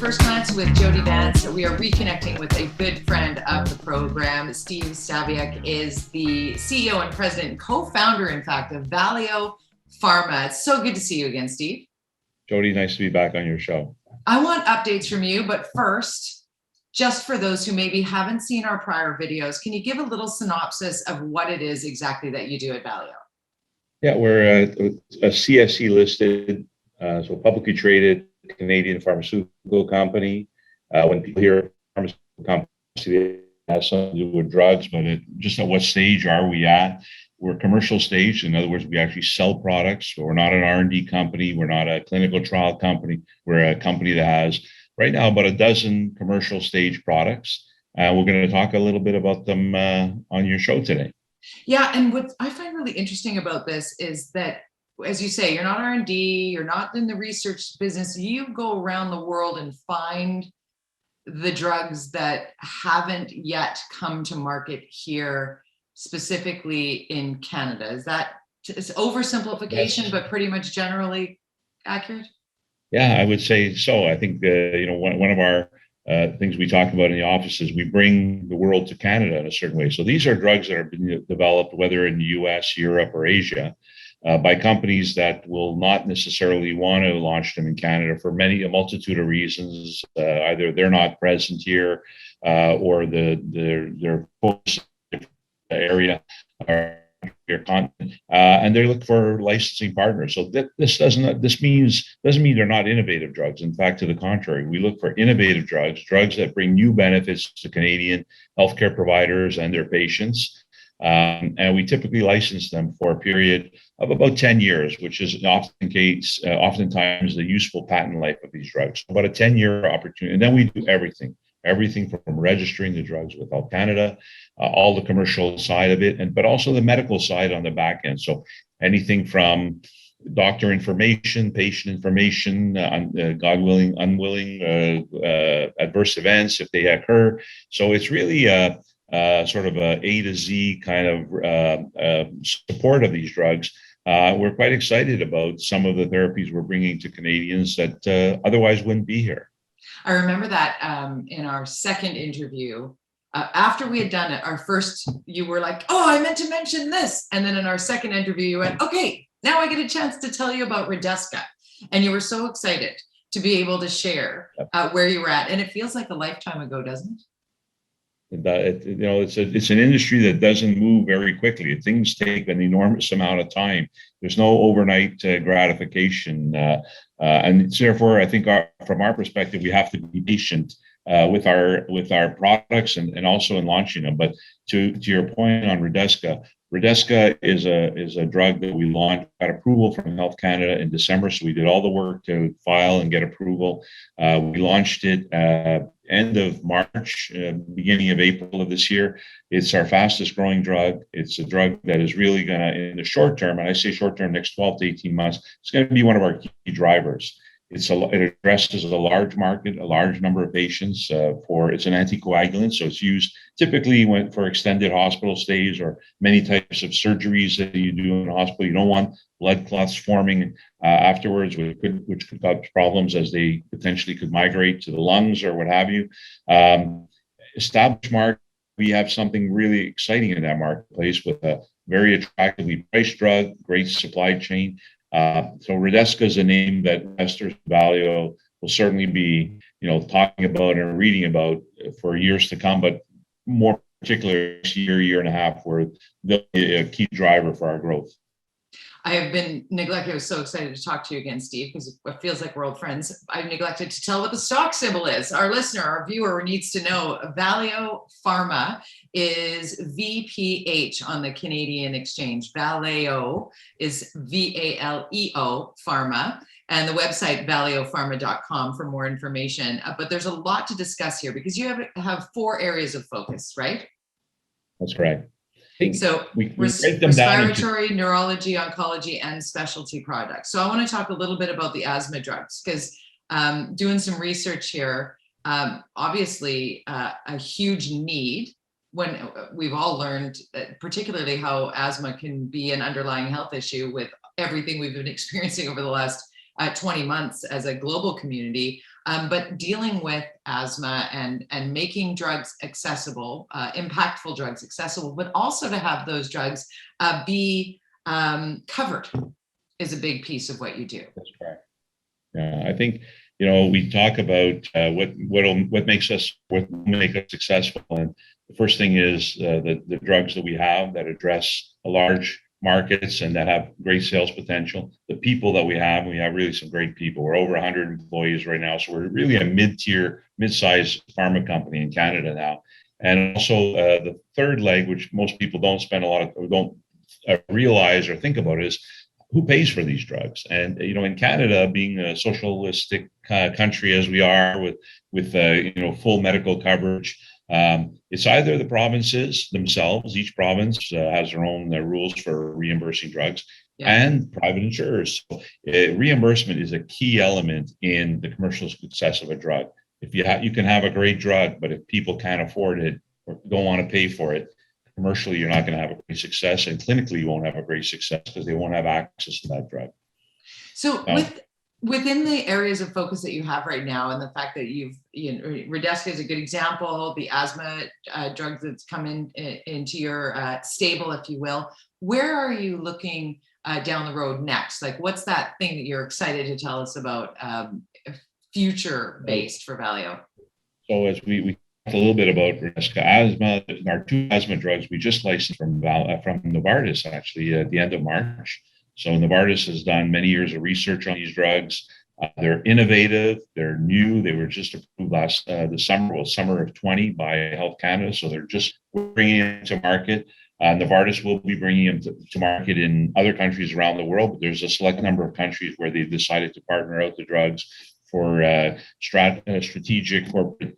First Glance with Jody, Vance. We are reconnecting with a good friend of the program. Steve Saviuk is the CEO and president and co-founder, in fact, of Valeo Pharma. It's so good to see you again, Steve. Jody, nice to be back on your show. I want updates from you, but first, just for those who maybe haven't seen our prior videos, can you give a little synopsis of what it is exactly that you do at Valeo? Yeah, we're a CSE listed, so publicly traded Canadian pharmaceutical company. When people hear pharmaceutical company, it has something to do with drugs, but just at what stage are we at? We're commercial stage. In other words, we actually sell products. So we're not an R&D company. We're not a clinical trial company. We're a company that has right now about a dozen commercial stage products. We're going to talk a little bit about them on your show today. Yeah, and what I find really interesting about this is that, as you say, you're not R&D, you're not in the research business. You go around the world and find the drugs that haven't yet come to market here, specifically in Canada. Is that oversimplification, yes, but pretty much generally accurate? Yeah, I would say so. I think one of our things we talk about in the office is we bring the world to Canada in a certain way. So these are drugs that are being developed, whether in the US, Europe, or Asia, by companies that will not necessarily want to launch them in Canada for a multitude of reasons. Either they're not present here, or their focus area or your continent, and they look for licensing partners. So this doesn't mean they're not innovative drugs. In fact, to the contrary, we look for innovative drugs that bring new benefits to Canadian healthcare providers and their patients. And we typically license them for a period of about 10 years, which is oftentimes the useful patent life of these drugs. About a 10-year opportunity. And then we do everything from registering the drugs with Health Canada, all the commercial side of it, but also the medical side on the back end. So anything from doctor information, patient information, God willing, unwilling, adverse events if they occur. So it's really sort of A to Z kind of support of these drugs. We're quite excited about some of the therapies we're bringing to Canadians that otherwise wouldn't be here. I remember that in our second interview, after we had done it, our first, you were like, oh, I meant to mention this. And then in our second interview, you went, okay, now I get a chance to tell you about Redesca. And you were so excited to be able to share where you were at. And it feels like a lifetime ago, doesn't it? It's an industry that doesn't move very quickly. Things take an enormous amount of time. There's no overnight gratification, and therefore, I think from our perspective, we have to be patient with our products and also in launching them. But to your point on Redesca is a drug that we launched, got approval from Health Canada in December. So we did all the work to file and get approval. We launched it end of March, beginning of April of this year. It's our fastest growing drug. It's a drug that is really going to, in the short term, and I say short term, next 12 to 18 months, it's going to be one of our key drivers. It addresses a large market, a large number of patients. It's an anticoagulant, so it's used typically for extended hospital stays or many types of surgeries that you do in a hospital. You don't want blood clots forming afterwards, which could cause problems as they potentially could migrate to the lungs or what have you. Established market, we have something really exciting in that marketplace with a very attractively priced drug, great supply chain. So Redesca is a name that investors Valeo will certainly be, talking about and reading about for years to come, but more particularly year and a half, where they'll be a key driver for our growth. I have been neglected. I was so excited to talk to you again, Steve, because it feels like we're old friends. I've neglected to tell what the stock symbol is. Our listener, our viewer needs to know Valeo Pharma is VPH on the Canadian exchange. Valeo is VALEO Pharma, and the website valeopharma.com for more information. But there's a lot to discuss here because you have 4 areas of focus, right? That's correct. So we break them respiratory, neurology, oncology, and specialty products. So I want to talk a little bit about the asthma drugs because doing some research here, obviously a huge need when we've all learned, particularly how asthma can be an underlying health issue with everything we've been experiencing over the last 20 months as a global community. But dealing with asthma and making drugs accessible, impactful drugs accessible, but also to have those drugs be covered is a big piece of what you do. That's correct. Yeah, I think, we talk about what will make us successful, and the first thing is the drugs that we have that address a large markets and that have great sales potential. The people that we have really some great people. We're over 100 employees right now, so we're really a mid-sized pharma company in Canada now. And also the third leg, which most people don't realize or think about, is who pays for these drugs. And in Canada, being a socialistic country as we are, with full medical coverage, it's either the provinces themselves, each province has their own rules for reimbursing drugs, and private insurers. So, reimbursement is a key element in the commercial success of a drug. If you can have a great drug, but if people can't afford it or don't want to pay for it, commercially, you're not going to have a great success, and clinically, you won't have a great success because they won't have access to that drug. So within the areas of focus that you have right now, and the fact that Redesca is a good example, the asthma drug that's come into your stable, if you will, where are you looking down the road next? Like, what's that thing that you're excited to tell us about future-based for Valeo? So as we a little bit about Redesca asthma, our 2 asthma drugs we just licensed from Novartis actually at the end of March. So Novartis has done many years of research on these drugs. They're innovative, they're new. They were just approved summer of 20 by Health Canada. So they're just bringing it to market. Novartis will be bringing them to market in other countries around the world, but there's a select number of countries where they've decided to partner out the drugs for strategic corporate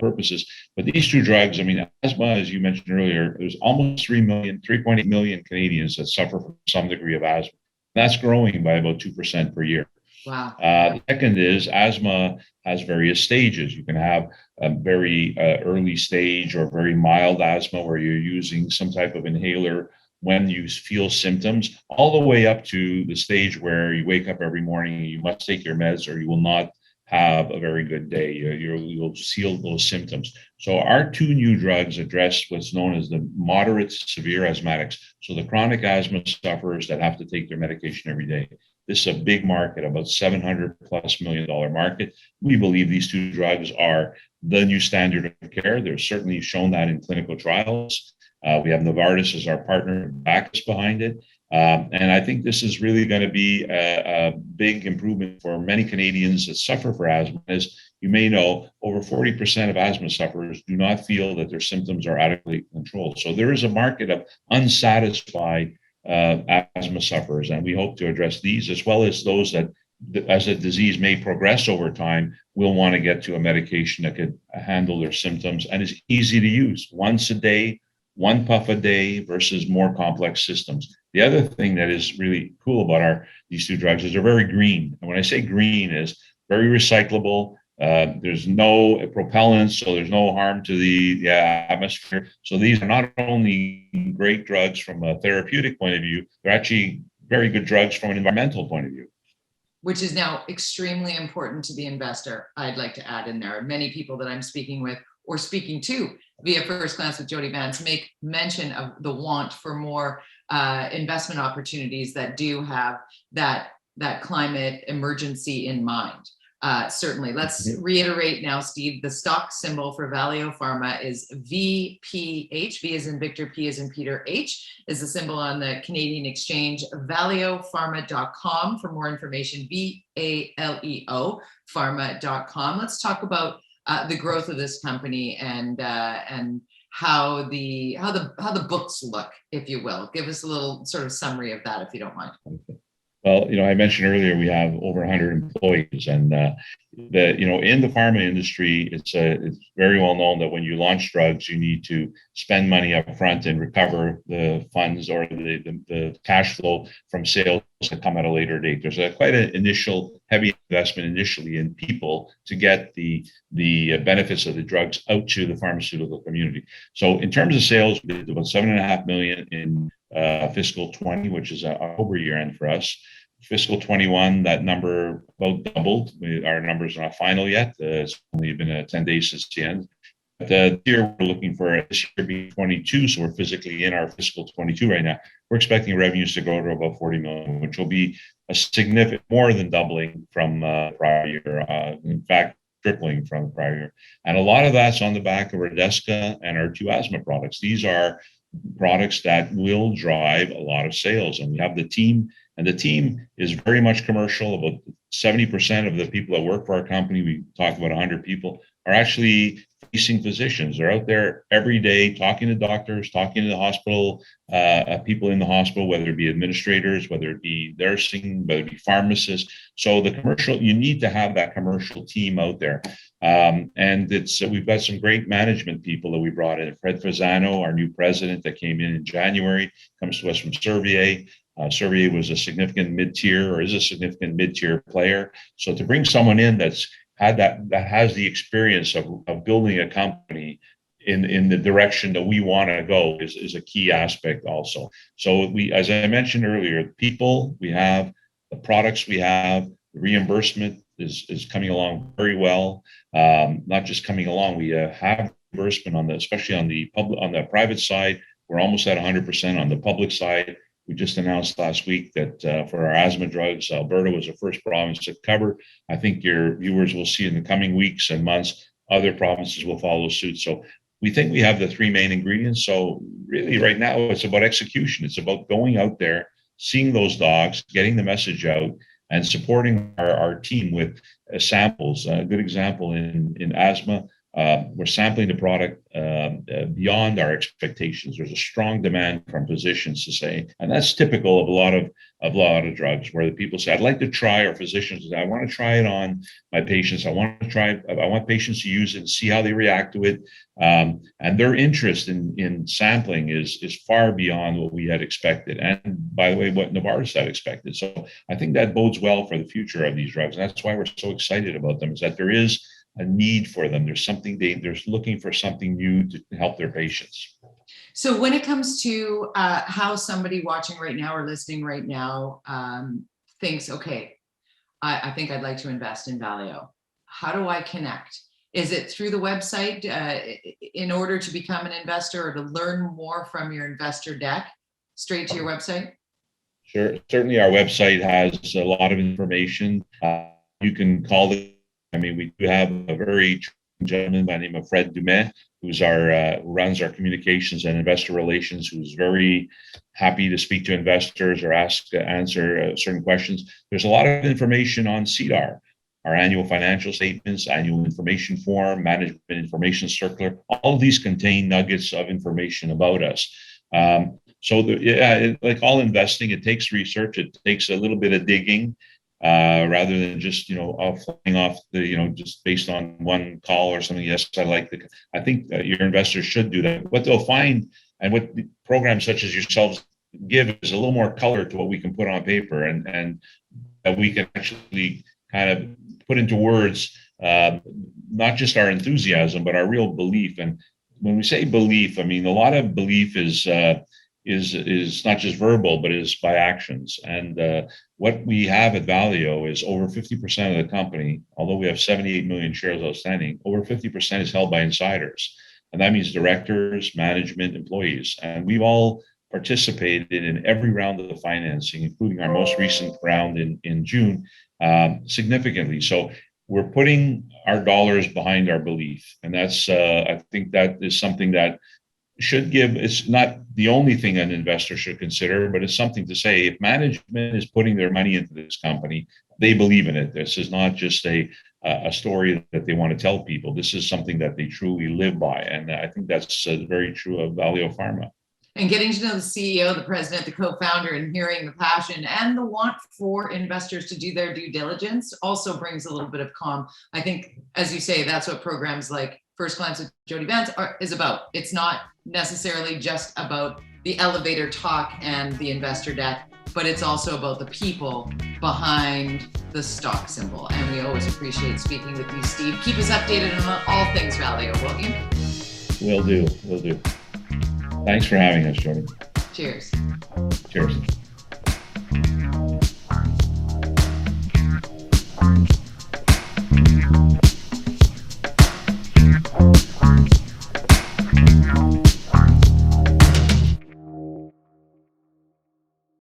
purposes. But these 2 drugs, asthma, as you mentioned earlier, there's almost 3.8 million Canadians that suffer from some degree of asthma. That's growing by about 2% per year. Wow. The second is asthma has various stages. You can have a very early stage or very mild asthma where you're using some type of inhaler when you feel symptoms, all the way up to the stage where you wake up every morning and you must take your meds or you will not have a very good day. You'll feel those symptoms. So our 2 new drugs address what's known as the moderate to severe asthmatics. So the chronic asthma sufferers that have to take their medication every day. This is a big market, about $700+ million market. We believe these 2 drugs are the new standard of care. They're certainly shown that in clinical trials. We have Novartis as our partner, back us behind it. And I think this is really going to be a big improvement for many Canadians that suffer from asthma. As you may know, over 40% of asthma sufferers do not feel that their symptoms are adequately controlled. So there is a market of unsatisfied asthma sufferers, and we hope to address these, as well as those that, as the disease may progress over time, will want to get to a medication that could handle their symptoms and is easy to use. Once a day, 1 puff a day versus more complex systems. The other thing that is really cool about these 2 drugs is they're very green. And when I say green, is very recyclable. There's no propellants, so there's no harm to the atmosphere. So these are not only great drugs from a therapeutic point of view, they're actually very good drugs from an environmental point of view. Which is now extremely important to the investor, I'd like to add in there. Many people that I'm speaking with or speaking to via First Glance with Jody Vance make mention of the want for more investment opportunities that do have that climate emergency in mind. Certainly. Let's reiterate now, Steve. The stock symbol for Valeo Pharma is VPH. V as in Victor, P as in Peter, H is the symbol on the Canadian exchange. ValeoPharma.com for more information. VALEO Pharma.com. Let's talk about the growth of this company and how the books look, if you will. Give us a little sort of summary of that, if you don't mind. Well, I mentioned earlier we have over 100 employees, and in the pharma industry, it's very well known that when you launch drugs, you need to spend money up front and recover the funds or the cash flow from sales that come at a later date. There's quite an initial heavy investment initially in people to get the benefits of the drugs out to the pharmaceutical community. So in terms of sales, we did about $7.5 million in fiscal 20, which is an October year end for us. Fiscal 21, that number about doubled. Our numbers are not final yet. It's only been 10 days since the end. But the year we're looking for this year being 22, so we're physically in our fiscal 22 right now. We're expecting revenues to grow to about 40 million, which will be a significant, more than doubling from prior year. In fact, tripling from the prior year. And a lot of that's on the back of Redesca and our 2 asthma products. These are products that will drive a lot of sales. And we have the team, and the team is very much commercial. About 70% of the people that work for our company, we talk about 100 people, are actually facing physicians. They're out there every day talking to doctors, talking to the hospital, people in the hospital, whether it be administrators, whether it be nursing, whether it be pharmacists. So the commercial, you need to have that commercial team out there. And we've got some great management people that we brought in. Fred Fasano, our new president that came in January, comes to us from Servier. Servier was a significant mid-tier, or is a significant mid-tier player. So to bring someone in that has the experience of building a company in the direction that we want to go is a key aspect also. So we, as I mentioned earlier, people we have, the products we have, the reimbursement is coming along very well. Not just coming along, we have reimbursement especially on the private side. We're almost at 100% on the public side. We just announced last week that for our asthma drugs, Alberta was the first province to cover. I think your viewers will see in the coming weeks and months, other provinces will follow suit. So we think we have the 3 main ingredients. So really right now it's about execution. It's about going out there, seeing those dogs, getting the message out, and supporting our team with samples. A good example in asthma, we're sampling the product beyond our expectations. There's a strong demand from physicians to say, and that's typical of a lot of drugs, where the people say, "I'd like to try," or physicians say, "I want to try it on my patients. I want patients to use it and see how they react to it." And their interest in sampling is far beyond what we had expected, and by the way, what Novartis had expected. So I think that bodes well for the future of these drugs, and that's why we're so excited about them. Is that there is a need for them. There's something they're looking for, something new to help their patients. So when it comes to how somebody watching right now or listening right now thinks, okay, I think I'd like to invest in Valeo. How do I connect? Is it through the website in order to become an investor or to learn more from your investor deck, straight to your website? Sure. Certainly our website has a lot of information. You can call it. I mean, we do have a very gentleman by the name of Fred Dumais, who's who runs our communications and investor relations, who's very happy to speak to investors or answer certain questions. There's a lot of information on CDAR, our annual financial statements, annual information form, management information circular. All of these contain nuggets of information about us. Like all investing, it takes research. It takes a little bit of digging. Rather than just flying off just based on one call or something. Yes, I think your investors should do that. What they'll find, and what programs such as yourselves give, is a little more color to what we can put on paper, and that we can actually kind of put into words, not just our enthusiasm, but our real belief. And when we say belief, I mean a lot of belief is not just verbal, but is by actions. And what we have at Valeo is over 50% of the company, although we have 78 million shares outstanding, over 50% is held by insiders. And that means directors, management, employees. And we've all participated in every round of the financing, including our most recent round in June, significantly. So we're putting our dollars behind our belief. And that's, I think that is something that it's not the only thing an investor should consider, but it's something to say, if management is putting their money into this company, they believe in it. This is not just a story that they want to tell people. This is something that they truly live by. And I think that's very true of Valeo Pharma. And getting to know the CEO, the president, the co-founder, and hearing the passion and the want for investors to do their due diligence also brings a little bit of calm. I think, as you say, that's what programs like First Glance with Jody Vance is about. It's not necessarily just about the elevator talk and the investor deck, but it's also about the people behind the stock symbol. And we always appreciate speaking with you, Steve. Keep us updated on all things Valeo, won't you? Will do. Thanks for having us, Jody. Cheers. Cheers.